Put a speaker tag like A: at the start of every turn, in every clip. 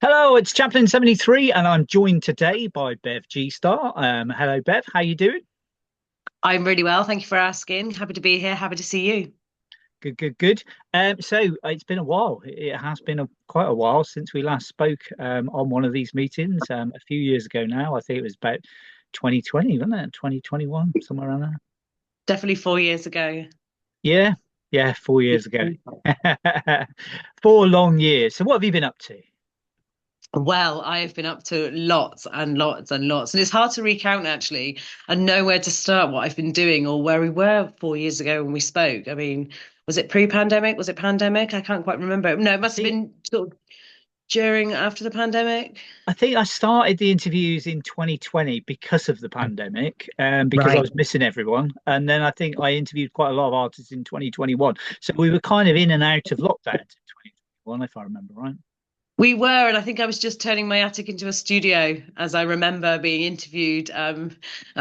A: Hello, it's Chaplain 73, and I'm joined today by Bev G Star. Hello, Bev. How you doing?
B: I'm really well. Thank you for asking. Happy to be here. Happy to see you.
A: Good, good, good. It's been a while. It has been quite a while since we last spoke on one of these meetings. A few years ago now. I think it was about 2020, wasn't it? 2021, somewhere around there.
B: Definitely 4 years ago.
A: Yeah, yeah, 4 years ago. 4 long years. So, what have you been up to?
B: Well, I have been up to lots and lots and lots, and it's hard to recount actually and know where to start what I've been doing or where we were 4 years ago when we spoke. I mean, was it pre-pandemic? Was it pandemic? I can't quite remember. No, it
A: I
B: must have
A: think
B: been sort of during, after the pandemic.
A: I think I started the interviews in 2020 because of the pandemic, because I
B: Right.
A: was missing everyone. And then I think I interviewed quite a lot of artists in 2021. So we were kind of in and out of lockdown in 2021, if I remember right.
B: We were, and I think I was just turning my attic into a studio as I remember being interviewed. I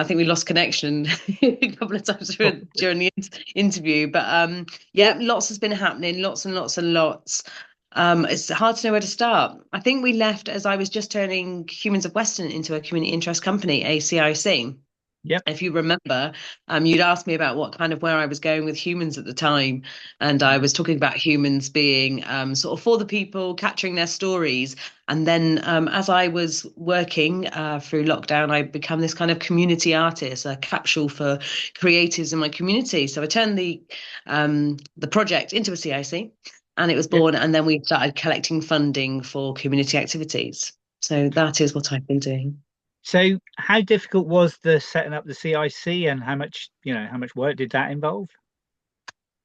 B: think we lost connection a couple of times
A: Probably.
B: during the interview, but yeah, lots has been happening, lots and lots and lots. It's hard to know where to start. I think we left as I was just turning Humans of Weston into a community interest company, ACIC.
A: Yep.
B: If you remember, you'd asked me about what kind of where I was going with humans at the time, and I
A: Yeah.
B: was talking about humans being sort of for the people, capturing their stories. And then, as I was working through lockdown, I become this kind of community artist, a capsule for creatives in my community. So I turned the project into a CIC, and it was
A: Yep.
B: born. And then we started collecting funding for community activities. So that is what I've been doing.
A: So how difficult was the setting up the CIC, and how much work did that involve?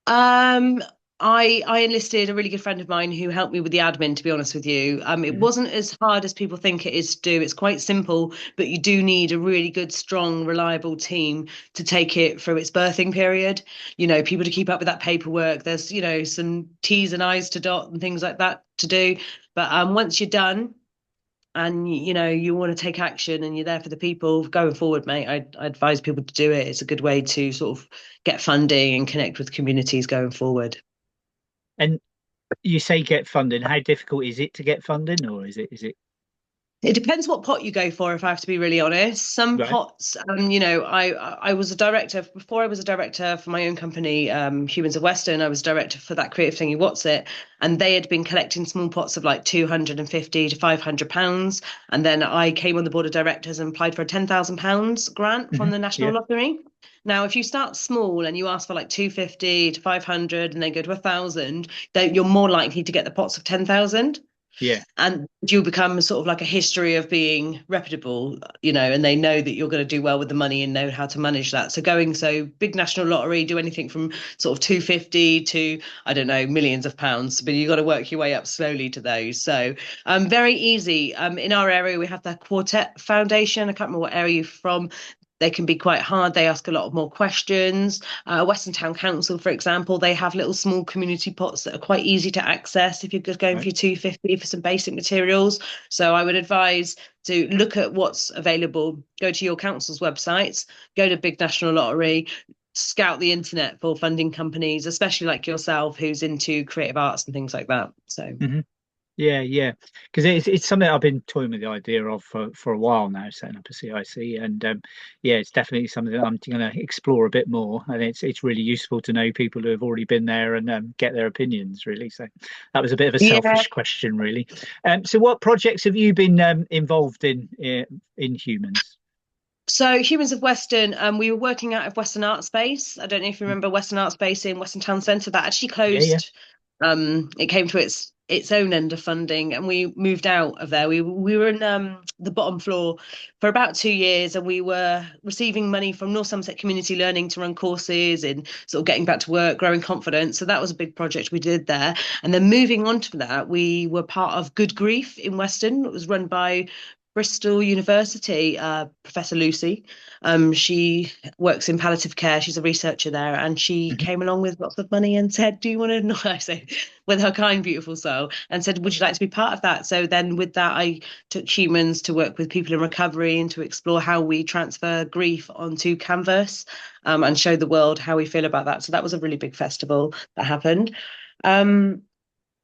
B: Um, I enlisted a really good friend of mine who helped me with the admin, to be honest with you. It
A: Mhm.
B: wasn't as hard as people think it is to do. It's quite simple, but you do need a really good, strong, reliable team to take it through its birthing period. You know, people to keep up with that paperwork. There's, some T's and I's to dot and things like that to do. But once you're done, and you want to take action and you're there for the people going forward, mate, I advise people to do it. It's a good way to sort of get funding and connect with communities going forward.
A: And you say get funding. How difficult is it to get funding, or is it
B: It depends what pot you go for, if I have to be really honest. Some
A: right?
B: pots, I was a director before I was a director for my own company, Humans of Western. I was director for that creative thingy, What's It? And they had been collecting small pots of like 250 to £500. And then I came on the board of directors and applied for a £10,000 grant from
A: Hmm.
B: the National
A: Yeah.
B: Lottery. Now, if you start small and you ask for like 250 to 500 and then go to 1,000, then you're more likely to get the pots of 10,000,
A: Yeah.
B: and you become sort of like a history of being reputable, and they know that you're going to do well with the money and know how to manage that. So big national lottery, do anything from sort of 250 to, I don't know, millions of pounds, but you've got to work your way up slowly to those. So very easy. In our area, we have the Quartet Foundation. I can't remember what area you're from. They can be quite hard. They ask a lot more questions. Western Town Council, for example, they have little small community pots that are quite easy to access if you're just going for
A: Right.
B: your 250 for some basic materials. So I would advise to look at what's available, go to your council's websites, go to Big National Lottery, scout the internet for funding companies, especially like yourself who's into creative arts and things like that. So
A: Hmm. Yeah, yeah, because it's something I've been toying with the idea of for a while now, setting up a CIC, and yeah, it's definitely something that I'm going to explore a bit more, and it's really useful to know people who have already been there and get their opinions, really. So that was a bit of a
B: yeah.
A: selfish question, really. So what projects have you been involved in humans?
B: So Humans of Western, we were working out of Western Art Space. I don't know if you remember Western Art Space in Western Town Centre. That actually
A: Yeah, yeah.
B: closed. It came to its own end of funding, and we moved out of there. We were in the bottom floor for about 2 years, and we were receiving money from North Somerset Community Learning to run courses and sort of getting back to work, growing confidence. So that was a big project we did there. And then moving on to that, we were part of Good Grief in Western. It was run by Bristol University, Professor Lucy. She works in palliative care. She's a researcher there, and she
A: Mhm.
B: came along with lots of money and said, "Do you want to?" No, I say, with her kind, beautiful soul, and said, "Would you like to be part of that?" So then, with that, I took humans to work with people in recovery and to explore how we transfer grief onto canvas, and show the world how we feel about that. So that was a really big festival that happened. Um,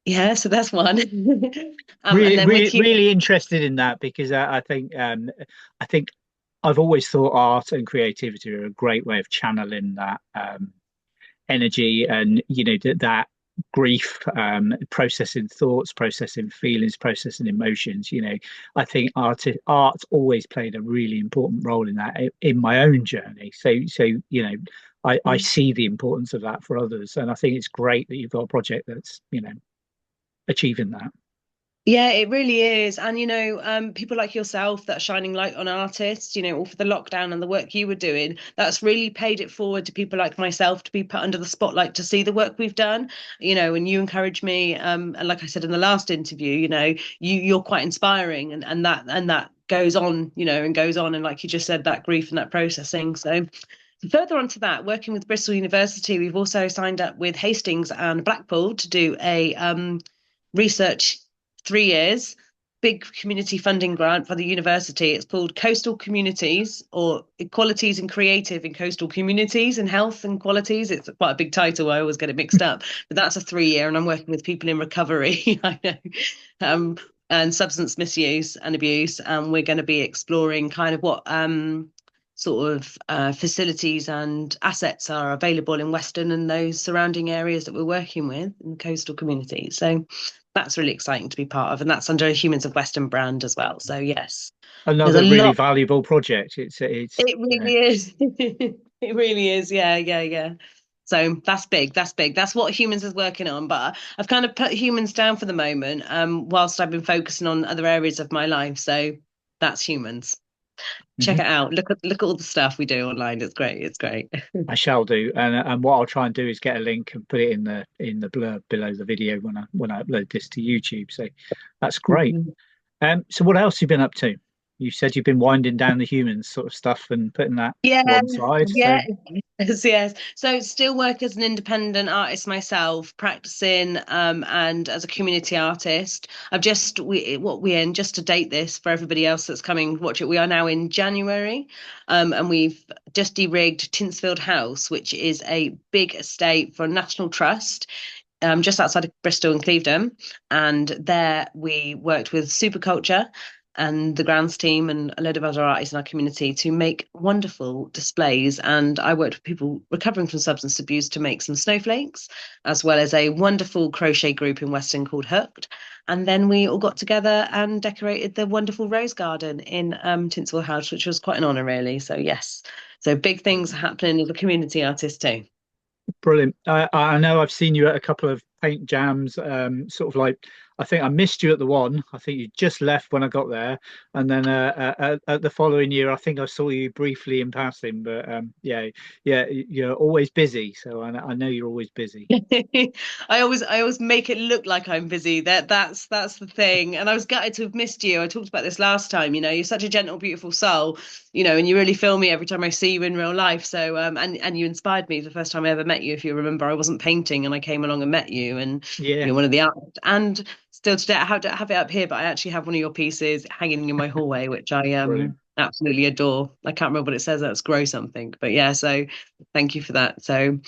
B: Yeah, so that's one. And
A: Really,
B: then with
A: really,
B: you,
A: really interested in that because I think I've always thought art and creativity are a great way of channeling that energy and that grief, processing thoughts, processing feelings, processing emotions. I think art always played a really important role in that in my own journey. So I see the importance of that for others, and I think it's great that you've got a project that's achieving that.
B: yeah, it really is. And, people like yourself that are shining light on artists, all for the lockdown and the work you were doing, that's really paid it forward to people like myself to be put under the spotlight to see the work we've done, and you encourage me. And like I said in the last interview, you're quite inspiring and that goes on, and goes on. And like you just said, that grief and that processing. So further on to that, working with Bristol University, we've also signed up with Hastings and Blackpool to do a research 3 years, big community funding grant for the university. It's called Coastal Communities or Equalities and Creative in Coastal Communities and Health and Qualities. It's quite a big title. I always get it mixed up, but that's a 3 year, and I'm working with people in recovery. I know. Um, and substance misuse and abuse. And we're going to be exploring kind of what sort of facilities and assets are available in Weston and those surrounding areas that we're working with in the coastal communities. So that's really exciting to be part of, and that's under a Humans of Western brand as well. So yes, there's a
A: Another really
B: lot.
A: valuable project. It's
B: It really is. It really is. Yeah, yeah, yeah. So that's big. That's big. That's what Humans is working on. But I've kind of put Humans down for the moment, whilst I've been focusing on other areas of my life. So that's Humans. Check
A: Mhm.
B: it out. Look at all the stuff we do online. It's great. It's great.
A: I shall do, and what I'll try and do is get a link and put it in the blurb below the video when I upload this to YouTube. So that's great. So what else have you been up to? You said you've been winding down the humans sort of stuff and putting that
B: Yeah,
A: to one side.
B: yeah,
A: So
B: yes, yes. So still work as an independent artist myself, practicing and as a community artist. I've just we what we in just to date this for everybody else that's coming watch it. We are now in January, and we've just de-rigged Tinsfield House, which is a big estate for a National Trust. Just outside of Bristol and Clevedon. And there we worked with Superculture and the grounds team and a load of other artists in our community to make wonderful displays. And I worked with people recovering from substance abuse to make some snowflakes, as well as a wonderful crochet group in Weston called Hooked. And then we all got together and decorated the wonderful rose garden in Tinswell House, which was quite an honour, really. So, yes. So, big things happening as a community artist, too.
A: brilliant. I know I've seen you at a couple of paint jams. Sort of like I think I missed you at the one. I think you just left when I got there, and then at the following year, I think I saw you briefly in passing. But yeah, yeah, you're always busy. So I know you're always busy.
B: I always make it look like I'm busy. That's the thing. And I was gutted to have missed you. I talked about this last time. You're such a gentle, beautiful soul. And you really feel me every time I see you in real life. So and you inspired me the first time I ever met you. If you remember, I wasn't painting and I came along and met you, and
A: Yeah,
B: you're one of the art. And still today, I have it up here, but I actually have one of your pieces hanging in my hallway, which I
A: brilliant.
B: absolutely adore. I can't remember what it says. That's grow something, but yeah. So thank you for that. So.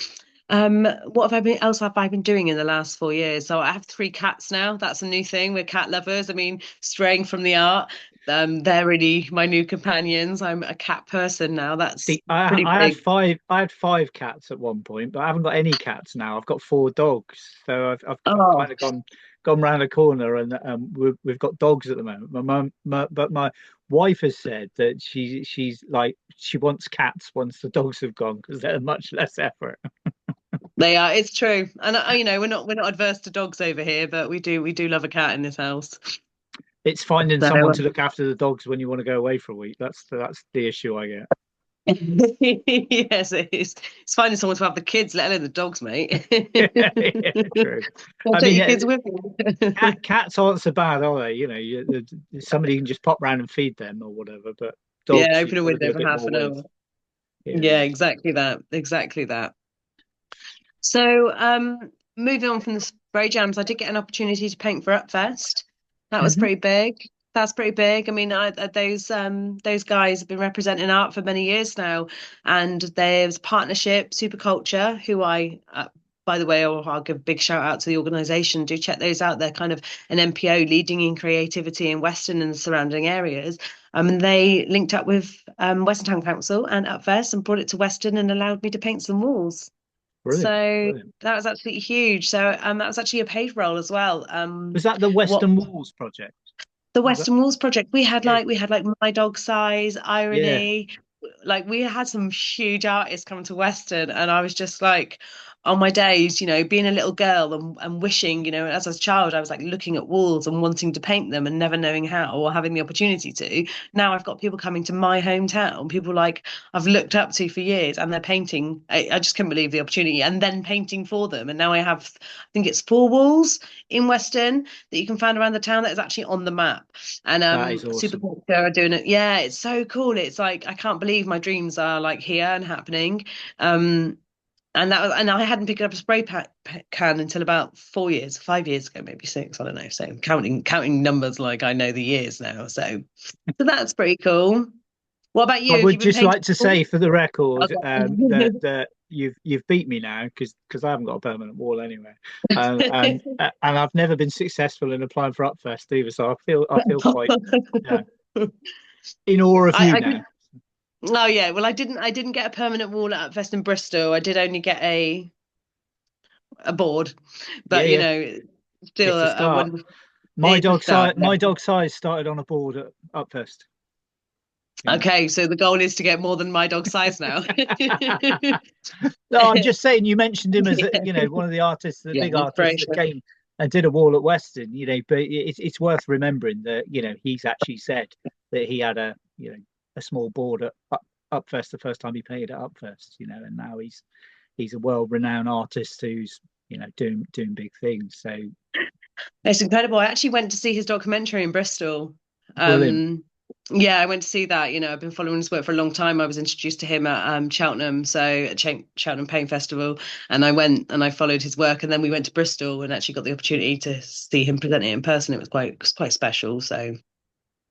B: What have I been doing in the last 4 years? So I have three cats now. That's a new thing. We're cat lovers. I mean, straying from the art. They're really my new companions. I'm a cat person now. That's
A: See, I
B: pretty
A: I had
B: big.
A: five I had five cats at one point, but I haven't got any cats now. I've got four dogs, so I've
B: Oh,
A: kind of gone round a corner, and we've got dogs at the moment. But my wife has said that she's like she wants cats once the dogs have gone because they're much less effort.
B: they are. It's true. And we're not adverse to dogs over here, but we do love a cat in this house.
A: It's finding someone
B: So
A: to look after the dogs when you want to go away for a week. That's the issue I get.
B: yes, it is. It's finding someone to have the kids, let alone the dogs, mate.
A: Yeah, true.
B: I'll
A: I
B: take
A: mean,
B: your kids with you.
A: cats aren't so bad, are they? Somebody can just pop round and feed them or whatever. But
B: Yeah,
A: dogs,
B: open
A: you've
B: a
A: got to do
B: window
A: a
B: for
A: bit
B: half
A: more
B: an
A: with.
B: hour.
A: Yeah.
B: Yeah, exactly that. Exactly that. So, moving on from the spray jams, I did get an opportunity to paint for Upfest. That was
A: Hmm.
B: pretty big. That's pretty big. I mean, those guys have been representing art for many years now, and there's partnership Superculture, who I by the way, I'll give a big shout out to the organisation. Do check those out. They're kind of an NPO leading in creativity in Weston and the surrounding areas. And they linked up with Weston Town Council and Upfest and brought it to Weston and allowed me to paint some walls.
A: Brilliant,
B: So
A: brilliant.
B: that was absolutely huge. So that was actually a paid role as well.
A: Was that the
B: What
A: Western Walls project?
B: the
A: Was that?
B: Western Walls project,
A: Yeah,
B: we had like My Dog Size,
A: yeah.
B: Irony, like we had some huge artists come to Western, and I was just like, on my days, being a little girl and wishing, as a child, I was like looking at walls and wanting to paint them and never knowing how or having the opportunity to. Now I've got people coming to my hometown, people like I've looked up to for years, and they're painting. I just couldn't believe the opportunity, and then painting for them. And now I think it's 4 walls in Western that you can find around the town that is actually on the map. And
A: That is
B: Super
A: awesome.
B: Culture are doing it. Yeah, it's so cool. It's like I can't believe my dreams are like here and happening. Um, and I hadn't picked up a can until about 4 years, 5 years ago, maybe six. I don't know. So counting numbers like I know the years now. So that's pretty cool. What about
A: I
B: you? Have you
A: would
B: been
A: just
B: painting?
A: like to say for the record
B: Okay.
A: that you've beat me now because I haven't got a permanent wall anyway, and I've never been successful in applying for Upfest either. So I feel quite yeah in awe of you
B: I
A: now.
B: did. Oh yeah. Well, I didn't get a permanent wall at Vest in Bristol. I did only get a board,
A: Yeah,
B: but
A: yeah,
B: still
A: it's a
B: a
A: start.
B: wonderful.
A: My
B: It's a
A: dog
B: start.
A: size my dog size started on a board at Upfest. You know.
B: Okay, so the goal is to get more than my dog size now.
A: No, I'm just saying you mentioned him as one of the artists, the
B: Yeah,
A: big artists that
B: inspiration.
A: came and did a wall at Weston. But it's worth remembering that he's actually said that he had a small board at Upfest the first time he played at Upfest. And now he's a world-renowned artist who's doing big things. So
B: It's incredible. I actually went to see his documentary in Bristol.
A: brilliant.
B: Um, yeah, I went to see that. I've been following his work for a long time. I was introduced to him at Cheltenham, so at Cheltenham Paint Festival, and I went and I followed his work, and then we went to Bristol and actually got the opportunity to see him present it in person. It was quite special. So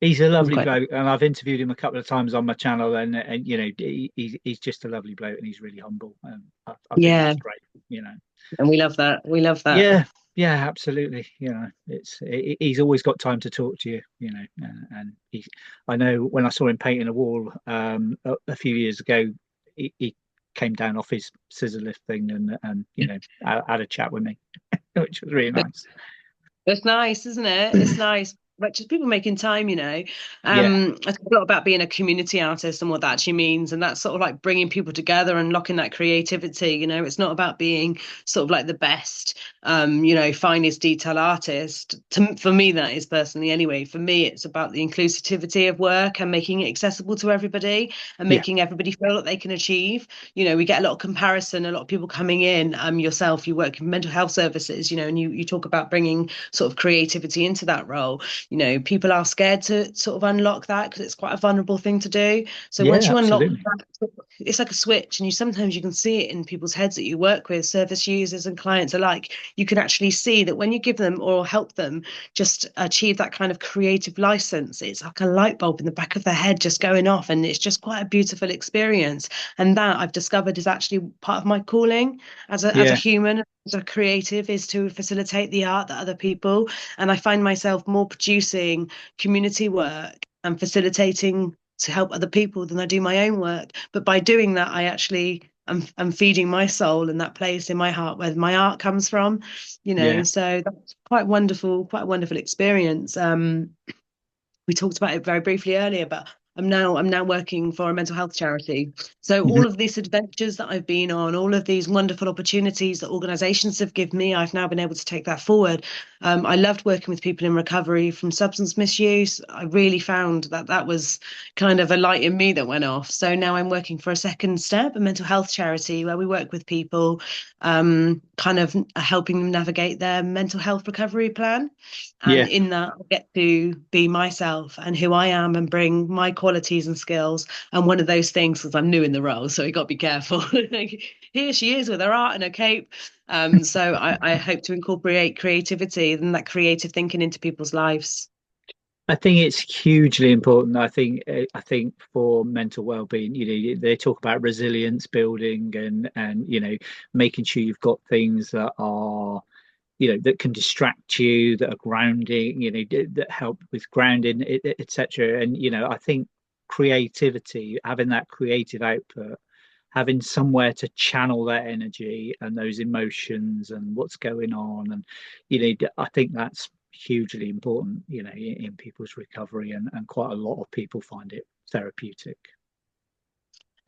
A: He's a
B: I'm
A: lovely
B: quite
A: bloke, and I've interviewed him a couple of times on my channel, and he's just a lovely bloke, and he's really humble, and I think
B: yeah,
A: that's great.
B: and we love that. We love that.
A: Yeah, yeah, absolutely. He's always got time to talk to you. And I know when I saw him painting a wall a few years ago, he came down off his scissor lift thing and had a chat with me, which was really nice.
B: It's nice, isn't it? It's nice. But just people making time.
A: Yeah,
B: I talk a lot about being a community artist and what that actually means. And that's sort of like bringing people together and locking that creativity. It's not about being sort of like the best, finest detail artist. For me, that is personally anyway. For me, it's about the inclusivity of work and making it accessible to everybody and
A: yeah,
B: making everybody feel that they can achieve. We get a lot of comparison, a lot of people coming in. Yourself, you work in mental health services, and you talk about bringing sort of creativity into that role. People are scared to sort of unlock that because it's quite a vulnerable thing to do. So once
A: yeah,
B: you unlock
A: absolutely.
B: that, it's like a switch, and sometimes you can see it in people's heads that you work with, service users and clients alike. You can actually see that when you give them or help them just achieve that kind of creative license, it's like a light bulb in the back of their head just going off, and it's just quite a beautiful experience. And that I've discovered is actually part of my calling as a
A: Yeah,
B: human, as a creative, is to facilitate the art that other people. And I find myself more producing community work and facilitating to help other people than I do my own work. But by doing that, I actually am feeding my soul in that place in my heart where my art comes from.
A: yeah,
B: So that's quite a wonderful experience. We talked about it very briefly earlier, but I'm now working for a mental health charity. So
A: mhm,
B: all of these adventures that I've been on, all of these wonderful opportunities that organisations have given me, I've now been able to take that forward. I loved working with people in recovery from substance misuse. I really found that was kind of a light in me that went off. So now I'm working for a second step, a mental health charity where we work with people, kind of helping them navigate their mental health recovery plan. And
A: yeah,
B: in that, I get to be myself and who I am and bring my qualities and skills. And one of those things, because I'm new in the role, so you got to be careful. Like, here she is with her art and her cape. So I hope to incorporate creativity and that creative thinking into people's lives.
A: I think it's hugely important. I think for mental well-being, they talk about resilience building and making sure you've got things that are that can distract you, that are grounding, that help with grounding, etc. And I think creativity, having that creative output, having somewhere to channel that energy and those emotions and what's going on, and I think that's hugely important, in people's recovery, and quite a lot of people find it therapeutic.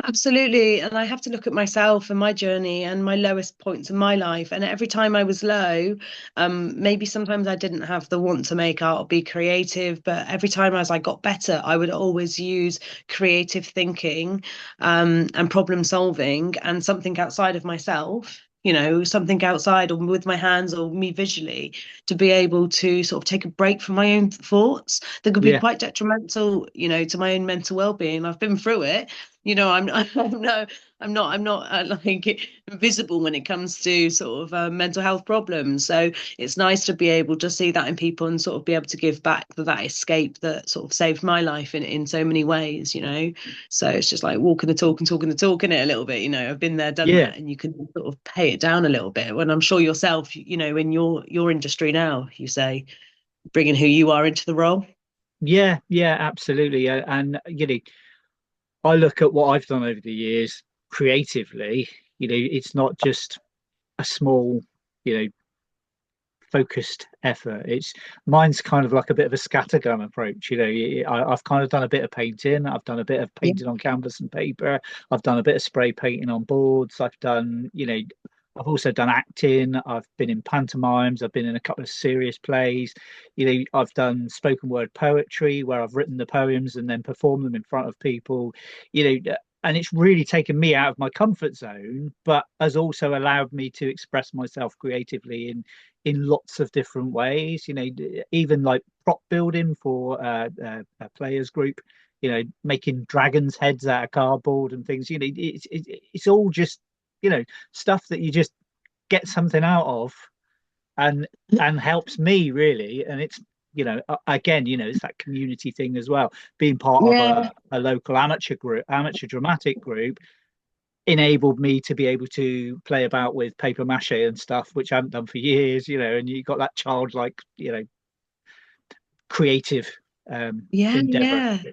B: Absolutely. And I have to look at myself and my journey and my lowest points in my life. And every time I was low, maybe sometimes I didn't have the want to make art or be creative, but every time as I got better, I would always use creative thinking, and problem solving and something outside of myself. Something outside or with my hands or me visually to be able to sort of take a break from my own thoughts that could be
A: Yeah,
B: quite detrimental, to my own mental well-being. I've been through it. I'm no, I'm not like invisible when it comes to sort of mental health problems. So it's nice to be able to see that in people and sort of be able to give back that escape that sort of saved my life in so many ways. So it's just like walking the talk and talking the talk in it a little bit. I've been there, done
A: yeah,
B: that, and you can sort of pay it down a little bit. When I'm sure yourself, in your industry now, you say bringing who you are into the role.
A: yeah, absolutely. And I look at what I've done over the years creatively. It's not just a small, you know, focused effort. It's mine's kind of like a bit of a scattergun approach. I've kind of done a bit of painting. I've done a bit of
B: Yeah.
A: painting on canvas and paper. I've done a bit of spray painting on boards. I've also done acting. I've been in pantomimes. I've been in a couple of serious plays. I've done spoken word poetry where I've written the poems and then performed them in front of people. And it's really taken me out of my comfort zone, but has also allowed me to express myself creatively in lots of different ways. Even like prop building for a players group. Making dragons' heads out of cardboard and things. It's all just stuff that you just get something out of, and helps me really. And it's again, it's that community thing as well. Being part of
B: Yeah.
A: a local amateur dramatic group enabled me to be able to play about with paper mache and stuff, which I haven't done for years. And you got that childlike, creative
B: Yeah,
A: endeavor.
B: yeah.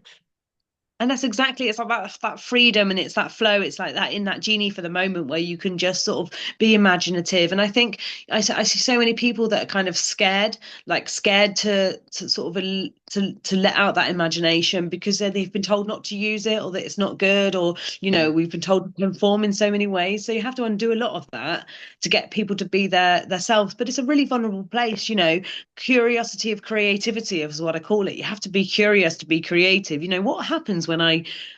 B: And that's exactly, it's about that freedom and it's that flow. It's like that in that genie for the moment where you can just sort of be imaginative. And I think I see so many people that are kind of scared, like scared to sort of to let out that imagination because they've been told not to use it or that it's not good or,
A: Yeah,
B: we've been told to conform in so many ways. So you have to undo a lot of that to get people to be their selves. But it's a really vulnerable place. Curiosity of creativity is what I call it. You have to be curious to be creative. What happens when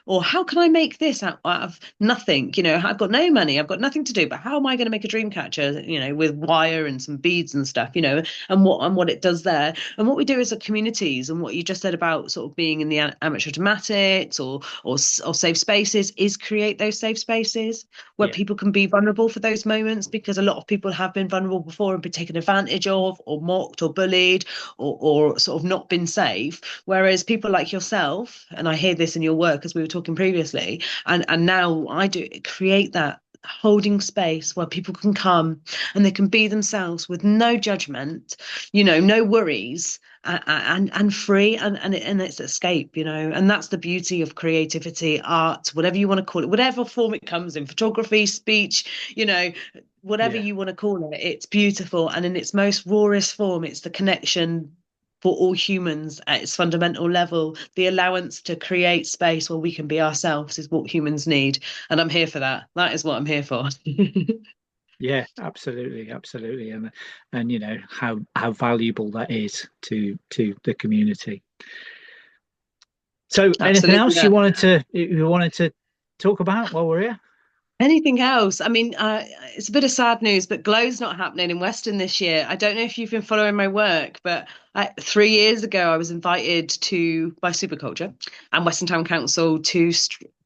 B: or how can I make this out of nothing? I've got no money, I've got nothing to do, but how am I going to make a dream catcher, with wire and some beads and stuff, and what it does there. And what we do as a communities and what you just said about sort of being in the amateur dramatics or safe spaces is create those safe spaces where
A: yeah,
B: people can be vulnerable for those moments because a lot of people have been vulnerable before and been taken advantage of or mocked or bullied or sort of not been safe. Whereas people like yourself, and I hear this in your work as we were talking previously, and now I do create that holding space where people can come and they can be themselves with no judgment, no worries, and free and it's escape. And that's the beauty of creativity, art, whatever you want to call it, whatever form it comes in, photography, speech, whatever
A: yeah,
B: you want to call it, it's beautiful. And in its most rawest form, it's the connection for all humans at its fundamental level. The allowance to create space where we can be ourselves is what humans need. And I'm here for that. That is what I'm here for.
A: yeah, absolutely, absolutely. And how valuable that is to the community. So anything
B: Absolutely.
A: else you wanted to talk about while we're here?
B: Anything else? I mean, it's a bit of sad news, but Glow's not happening in Weston this year. I don't know if you've been following my work, but 3 years ago, I was invited by Superculture and Weston Town Council to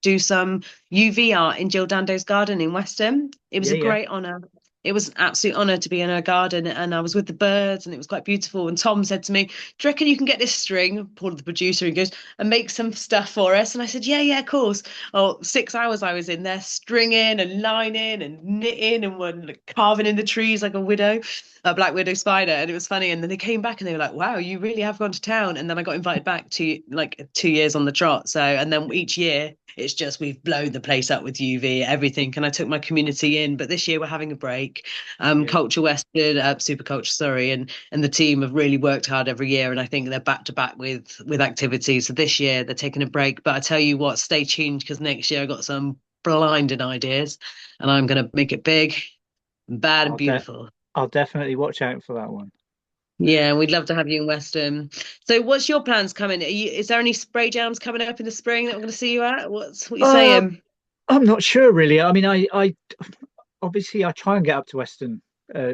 B: do some UV art in Jill Dando's garden in Weston. It was
A: Yeah,
B: a
A: yeah,
B: great honour. it was an absolute honor to be in her garden, and I was with the birds, and it was quite beautiful. And Tom said to me, "Do you reckon you can get this string?" Paul, the producer, and goes, "And make some stuff for us." And I said, "Yeah, of course." Oh, 6 hours I was in there stringing and lining and knitting and one carving in the trees like a widow, a black widow spider. And it was funny. And then they came back and they were like, "Wow, you really have gone to town." And then I got invited back to like 2 years on the trot. So, and then each year it's just we've blown the place up with UV, everything. And I took my community in, but this year we're having a break.
A: Yeah,
B: Culture Western, Super Culture, sorry, and the team have really worked hard every year, and I think they're back to back with activities. So this year they're taking a break, but I tell you what, stay tuned because next year I got some blinding ideas, and I'm going to make it big, bad, and
A: I'll de
B: beautiful.
A: I'll definitely watch out for that one.
B: Yeah, we'd love to have you in Western. So, what's your plans coming? Is there any spray jams coming up in the spring that we're going to see you at? What you
A: Uh,
B: saying?
A: I'm not sure really. I mean, I obviously I try and get up to Weston uh,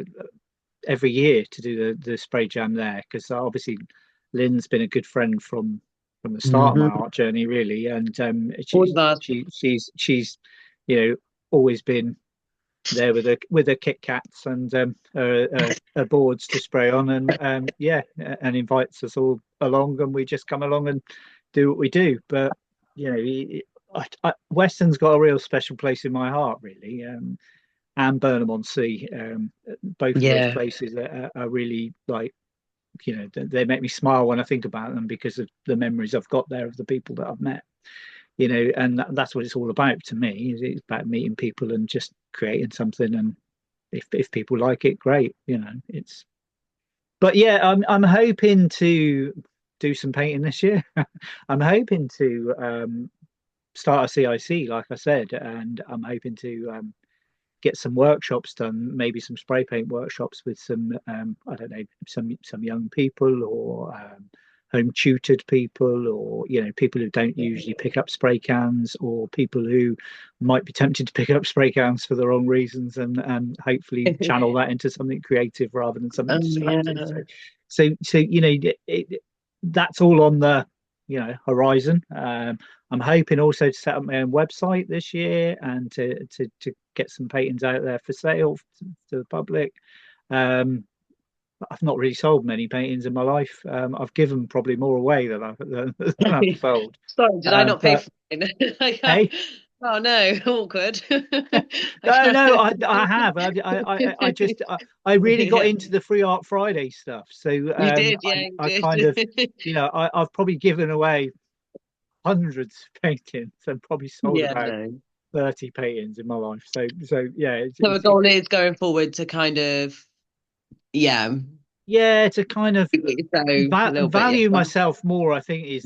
A: every year to do the spray jam there because obviously Lynn's been a good friend from the start of my
B: Hmm.
A: art journey really, and
B: All of us.
A: she's you know always been there with her Kit Kats and her boards to spray on, and yeah, and invites us all along, and we just come along and do what we do. But you know, Weston's got a real special place in my heart, really, and Burnham on Sea. Both of those
B: Yeah.
A: places are really like they make me smile when I think about them because of the memories I've got there of the people that I've met. And that's what it's all about to me. It's about meeting people and just creating something, and if people like it, great. It's. But yeah, I'm hoping to do some painting this year. I'm hoping to start a CIC, like I said, and I'm hoping to get some workshops done, maybe some spray paint workshops with some I don't know, some young people or home tutored people, or people who don't usually pick up spray cans, or people who might be tempted to pick up spray cans for the wrong reasons, and hopefully channel that into something creative rather than something
B: Yeah.
A: destructive. So that's all on the horizon. I'm hoping also to set up my own website this year and to get some paintings out there for sale to the public. Um, I've not really sold many paintings in my life. I've given probably more away than I've sold.
B: Sorry, did I not pay
A: But
B: for it?
A: hey,
B: Oh no, awkward. I
A: no, no,
B: can't.
A: I have. I just I really got
B: Yeah,
A: into the Free Art Friday stuff. So
B: you did. Yeah, you
A: I kind of,
B: did.
A: I've probably given away hundreds of paintings and probably sold
B: Yeah,
A: about
B: no.
A: 30 paintings in my life. So yeah,
B: So the goal is going forward to kind of, yeah,
A: yeah, to kind of
B: so a little bit.
A: value
B: Yeah.
A: myself more, I think is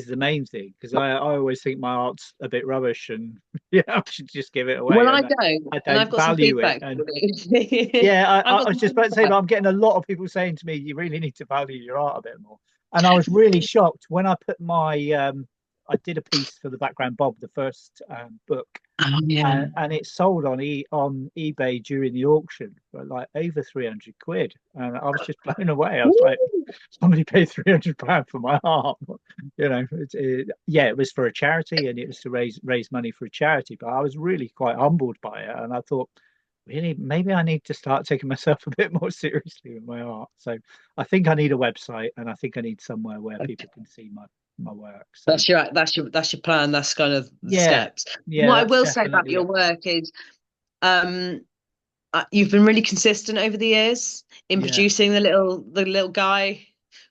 A: the main thing, because I always think my art's a bit rubbish, and yeah, I should just give it away,
B: Well, I
A: and
B: don't,
A: I
B: and
A: don't
B: I've got some
A: value it.
B: feedback
A: And
B: for you.
A: yeah,
B: I've
A: I
B: got
A: was
B: some
A: just about to say that
B: feedback.
A: I'm getting a lot of people saying to me, you really need to value your art a bit more. And I was really shocked when I put my I did a piece for the Background Bob, the first book,
B: Oh yeah.
A: and it sold on eBay during the auction for like over 300 quid, and I was just blown away. I was like,
B: Woo!
A: somebody paid £300 for my art. Yeah, it was for a charity, and it was to raise money for a charity. But I was really quite humbled by it, and I thought, really, maybe I need to start taking myself a bit more seriously with my art. So I think I need a website, and I think I need somewhere where people can see my work. So
B: That's your plan. That's kind of the
A: yeah,
B: steps.
A: yeah,
B: What I
A: that's
B: will say about
A: definitely
B: your
A: it.
B: work is, um, you've been really consistent over the years in
A: Yeah.
B: producing the little guy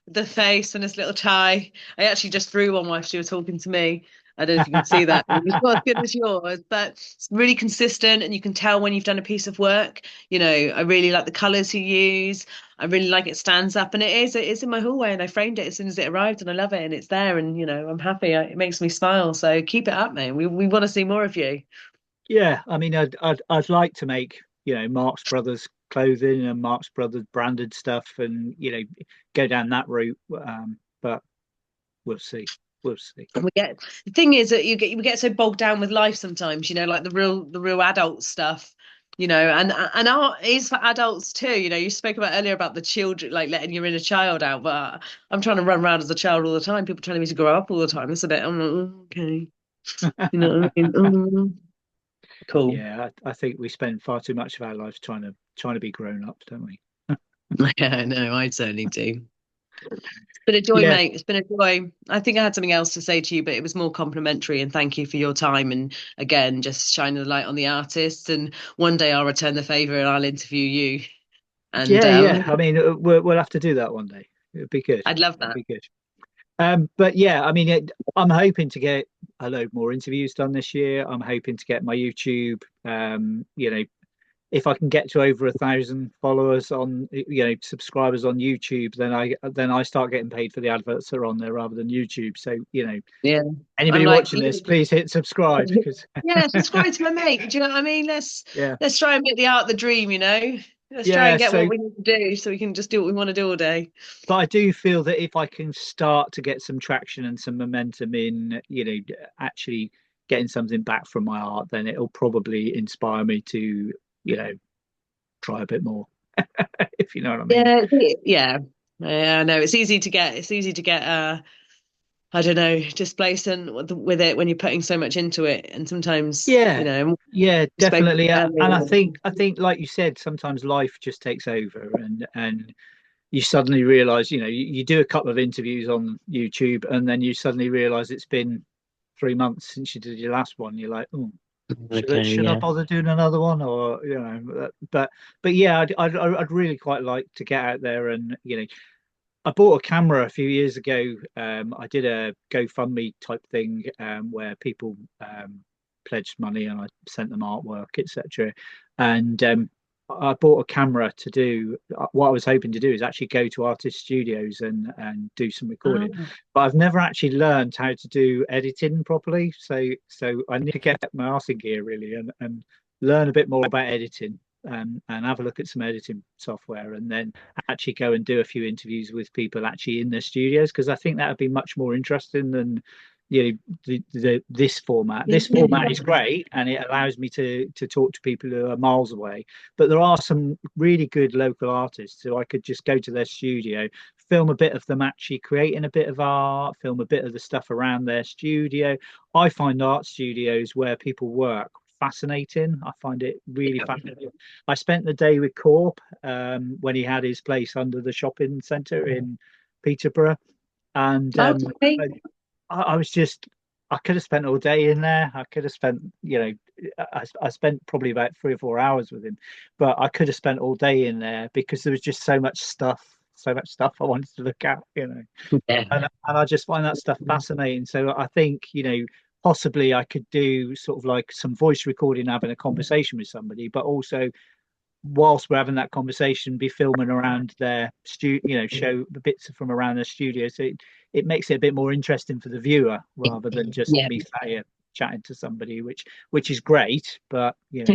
B: with the face and his little tie. I actually just threw one while you were talking to me. I don't know if you can see that. It's not as good as yours, but it's really consistent, and you can tell when you've done a piece of work. I really like the colors you use. I really like it stands up, and it's in my hallway, and I framed it as soon as it arrived, and I love it, and it's there, and I'm happy. It makes me smile. So keep it up, man. We want to see more of you.
A: Yeah, I mean, I'd like to make Marx Brothers clothing and Marx Brothers branded stuff, and go down that route. But we'll see. We'll see.
B: And the thing is that we get so bogged down with life sometimes, like the real adult stuff, and art is for adults too. You spoke about earlier about the children, like letting your inner child out, but I'm trying to run around as a child all the time. People telling me to grow up all the time. It's a bit, I'm like, "Oh, okay, you know what I mean?" Cool.
A: Yeah, I think we spend far too much of our lives trying to be grown up, don't we?
B: Yeah, no, I certainly do. It's been a joy,
A: Yeah,
B: mate. It's been a joy. I think I had something else to say to you, but it was more complimentary. And thank you for your time. And again, just shining the light on the artists. And one day I'll return the favor and I'll interview you. And
A: yeah. I mean, we'll have to do that one day. It'd be good.
B: I'd love
A: It'd
B: that.
A: be good. But yeah, I mean, I'm hoping to get a load more interviews done this year. I'm hoping to get my YouTube, if I can get to over 1,000 followers on, subscribers on YouTube, then I start getting paid for the adverts that are on there rather than YouTube. So,
B: Yeah. I'm
A: anybody
B: like,
A: watching this, please hit subscribe because
B: yeah, subscribe to my mate. Do you know what I mean?
A: yeah,
B: Let's try and make the art the dream, you know? Let's try
A: yeah.
B: and get what
A: So,
B: we need to do so we can just do what we want to do all day.
A: but I do feel that if I can start to get some traction and some momentum in, actually getting something back from my art, then it'll probably inspire me to, you know, try a bit more, if you know what I mean.
B: Yeah, yeah. Yeah, I know. It's easy to get I don't know, displacent with it when you're putting so much into it. And sometimes,
A: Yeah, yeah,
B: we spoke
A: definitely. And
B: earlier.
A: I think, like you said, sometimes life just takes over, and you suddenly realize, you do a couple of interviews on YouTube, and then you suddenly realize it's been 3 months since you did your last one. You're like, oh,
B: Okay,
A: should I
B: yeah.
A: bother doing another one, or but yeah, I'd really quite like to get out there, and I bought a camera a few years ago. I did a GoFundMe type thing, where people pledged money and I sent them artwork, etc. And I bought a camera to do what I was hoping to do is actually go to artist studios and do some recording.
B: Oh,
A: But I've never actually learned how to do editing properly. So I need to get my arse in gear really and learn a bit more about editing. And have a look at some editing software, and then actually go and do a few interviews with people actually in their studios, because I think that would be much more interesting than this format.
B: yeah.
A: This format is great and it allows me to talk to people who are miles away. But there are some really good local artists who I could just go to their studio, film a bit of them actually creating a bit of art, film a bit of the stuff around their studio. I find art studios where people work fascinating. I find it really fascinating. I spent the day with Corp, when he had his place under the shopping centre in Peterborough, and
B: Okay.
A: I was just, I could have spent all day in there. I could have spent, I spent probably about 3 or 4 hours with him, but I could have spent all day in there because there was just so much stuff I wanted to look at.
B: Yeah.
A: And I just find that stuff fascinating. So I think, possibly I could do sort of like some voice recording, having a conversation with somebody, but also whilst we're having that conversation, be filming around their show the bits from around their studio. So it makes it a bit more interesting for the viewer rather than just
B: Yeah.
A: me sat here chatting to somebody, which is great. But
B: Yeah,
A: I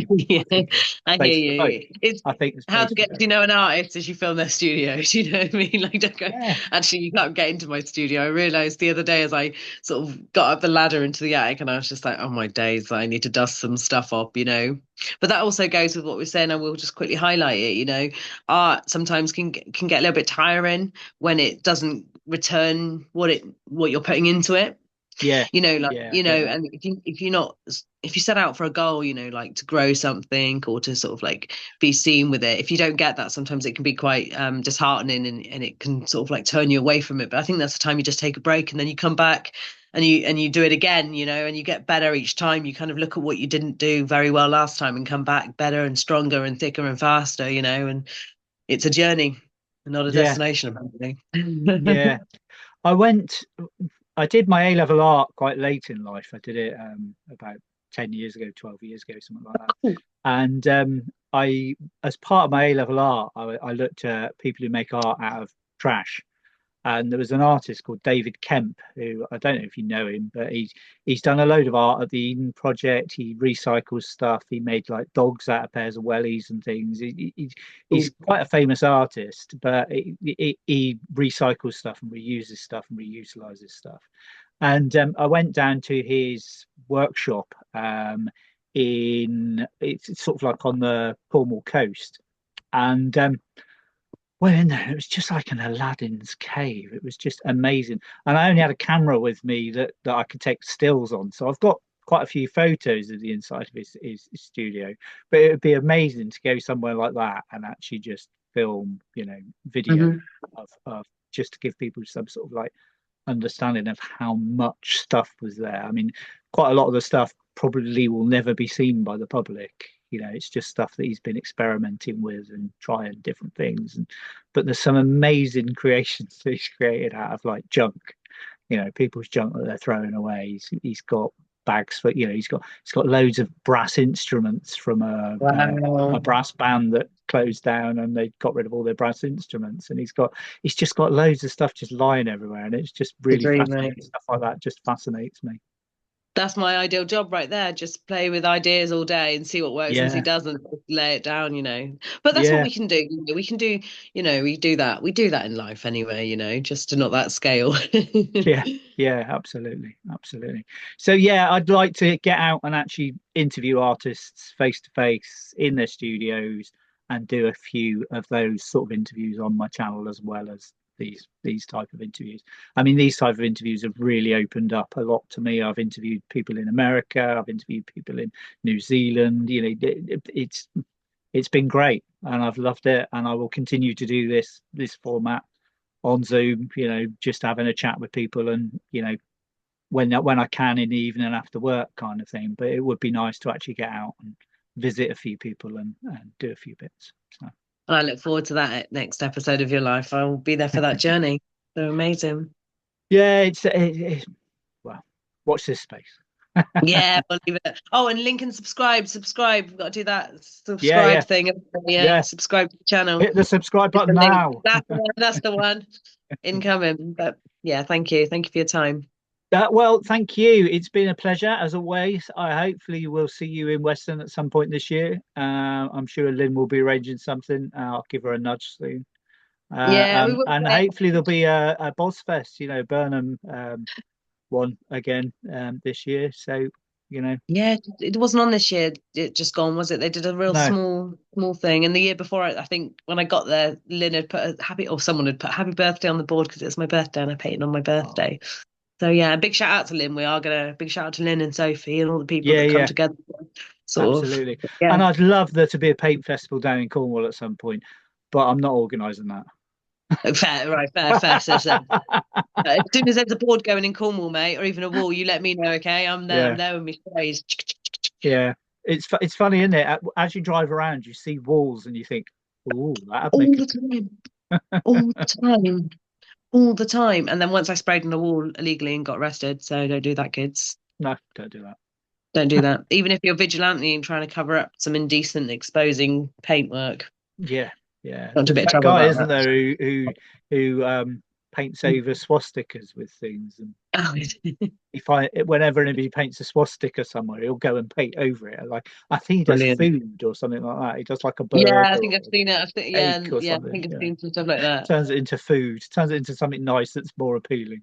A: think there's
B: I hear
A: place for both.
B: you. It's
A: I think there's
B: how
A: place
B: to
A: for
B: get
A: both.
B: to know an artist as you film their studios. You know what I mean? Like, don't go.
A: Yeah,
B: Actually, you can't get into my studio. I realized the other day as I sort of got up the ladder into the attic, and I was just like, "Oh my days! I need to dust some stuff up," you know. But that also goes with what we're saying. I will just quickly highlight it. You know, art sometimes can get a little bit tiring when it doesn't return what you're putting into it,
A: yeah,
B: you know, like,
A: yeah. I
B: you know,
A: get that.
B: and if you're not, if you set out for a goal, you know, like to grow something or to sort of like be seen with it, if you don't get that, sometimes it can be quite disheartening, and it can sort of like turn you away from it. But I think that's the time you just take a break and then you come back and you do it again, you know, and you get better each time. You kind of look at what you didn't do very well last time and come back better and stronger and thicker and faster, you know, and it's a journey, not a
A: Yeah,
B: destination, apparently.
A: yeah. I went. I did my A level art quite late in life. I did it about 10 years ago, 12 years ago, something like that. And as part of my A level art, I looked at people who make art out of trash. And there was an artist called David Kemp, who I don't know if you know him, but he's done a load of art at the Eden Project. He recycles stuff. He made like dogs out of pairs of wellies and things. He's quite a famous artist, but he recycles stuff and reuses stuff and reutilizes stuff. And I went down to his workshop, in it's sort of like on the Cornwall coast, and went in there. It was just like an Aladdin's cave. It was just amazing. And I only had a camera with me that I could take stills on. So I've got quite a few photos of the inside of his studio. But it would be amazing to go somewhere like that and actually just film, video
B: Hmm.
A: of just to give people some sort of like understanding of how much stuff was there. I mean, quite a lot of the stuff probably will never be seen by the public. It's just stuff that he's been experimenting with and trying different things. But there's some amazing creations that he's created out of like junk, people's junk that they're throwing away. He's got bags for, he's got loads of brass instruments from a
B: Wow.
A: brass band that closed down and they got rid of all their brass instruments. And he's just got loads of stuff just lying everywhere. And it's just
B: The
A: really
B: dream,
A: fascinating.
B: mate.
A: Stuff like that just fascinates me.
B: That's my ideal job right there. Just play with ideas all day and see what works and see
A: Yeah,
B: doesn't. Just lay it down. But that's what
A: yeah.
B: we can do. We can do, we do that. We do that in life anyway, just to not that scale.
A: Yeah, yeah, absolutely, absolutely. So yeah, I'd like to get out and actually interview artists face to face in their studios and do a few of those sort of interviews on my channel as well as these type of interviews. I mean, these type of interviews have really opened up a lot to me. I've interviewed people in America, I've interviewed people in New Zealand. It's been great and I've loved it and I will continue to do this format on Zoom, just having a chat with people and, when I can in the evening after work kind of thing. But it would be nice to actually get out and visit a few people and do a few bits. So
B: And I look forward to that next episode of your life. I will be there for that journey. So amazing.
A: yeah, well, watch this space.
B: Yeah, we'll leave it. Oh, and link and subscribe. Subscribe. We've got to do that
A: Yeah,
B: subscribe
A: yeah,
B: thing. Yeah,
A: yeah.
B: subscribe to the channel.
A: Hit the subscribe
B: Hit
A: button
B: the link.
A: now.
B: That's the one. That's the one. Incoming. But yeah, thank you. Thank you for your time.
A: Well, thank you. It's been a pleasure as always. I hopefully will see you in Weston at some point this year. I'm sure Lynn will be arranging something. I'll give her a nudge soon.
B: Yeah, we will.
A: And hopefully there'll be a Bozfest, Burnham one again this year. So,
B: Yeah, it wasn't on this year. It just gone, was it? They did a real
A: no.
B: small thing. And the year before, I think when I got there, Lynn had put a happy, or someone had put happy birthday on the board because it was my birthday and I painted on my
A: Oh,
B: birthday. So yeah, big shout out to Lynn. We are gonna big shout out to Lynn and Sophie and all the people
A: yeah,
B: that come
A: yeah,
B: together. Sort of,
A: absolutely.
B: yeah.
A: And I'd love there to be a paint festival down in Cornwall at some point, but I'm not organising that.
B: Fair, right, fair. So, as soon as there's a board going in Cornwall, mate, or even a wall, you let me know, okay? I'm there. I'm
A: Yeah,
B: there with my sprays.
A: yeah. It's funny, isn't it? As you drive around, you see walls and you think, "Oh, that'd
B: All
A: make a."
B: the time, all the time, all the time. And then once I sprayed on the wall illegally and got arrested. So don't do that, kids.
A: No, don't do that.
B: Don't do that. Even if you're vigilante and trying to cover up some indecent exposing paintwork,
A: Yeah, yeah.
B: got into a
A: There's
B: bit of
A: that
B: trouble
A: guy,
B: about
A: isn't
B: that.
A: there, who paints over swastikas with things, and
B: Oh,
A: if I whenever anybody paints a swastika somewhere, he'll go and paint over it. Like I think he does
B: brilliant.
A: food or something like that. He does like a
B: Yeah, I
A: burger
B: think I've
A: or
B: seen it.
A: egg or
B: Yeah, I
A: something.
B: think I've seen some stuff like that.
A: Turns it into food. Turns it into something nice that's more appealing.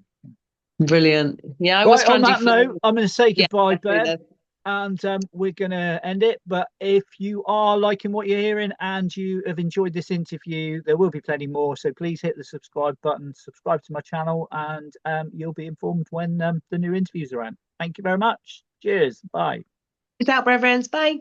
B: Brilliant. Yeah, I was
A: Right, on
B: trying to do
A: that note,
B: food.
A: I'm going to say
B: Yeah,
A: goodbye,
B: let's do
A: Bev,
B: this.
A: and we're going to end it. But if you are liking what you're hearing and you have enjoyed this interview, there will be plenty more. So please hit the subscribe button, subscribe to my channel, and you'll be informed when the new interviews are on. Thank you very much. Cheers. Bye.
B: Peace out, reverends. Bye.